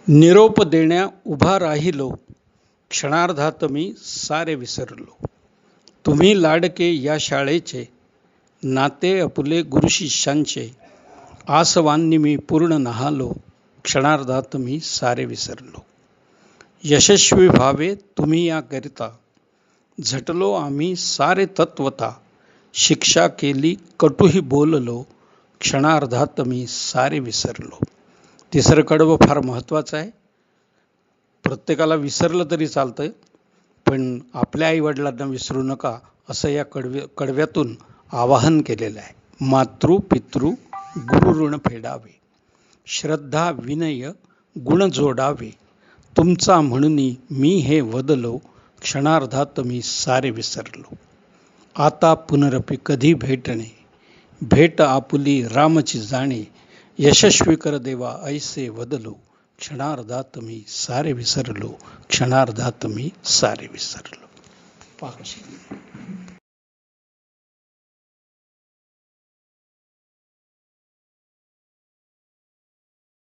निरोप देण्या उभा राहिलो, क्षणार्धात मी सारे विसरलो. तुम्ही लाडके या शाळेचे, नाते अपुले गुरुशिष्यांचे, आसवांनी मी पूर्ण न्हालो, क्षणार्धात मी सारे विसरलो. यशस्वी व्हावे तुम्ही याकरिता, झटलो आम्ही सारे तत्वता. शिक्षा केली कटुही बोललो, क्षणार्धात मी सारे विसरलो. तिसरं कडवं फार महत्त्वाचं आहे. प्रत्येकाला विसरलं तरी चालतं, पण आपल्या आईवडिलांना विसरू नका असं या कडव्यातून आवाहन केलेलं आहे. मातृ पितृ गुरु ऋण फेडावे, श्रद्धा विनय गुण जोडावे. तुमचा म्हणूनी मी हे वदलो, क्षणार्धात मी सारे विसरलो. आता पुनरपि कधी भेटणे, भेट आपुली रामची जाणे. यशस्वी कर देवा ऐसे वदलो, क्षणार्धात मी सारे विसरलो, क्षणार्धात मी सारे विसरलो. पाकशी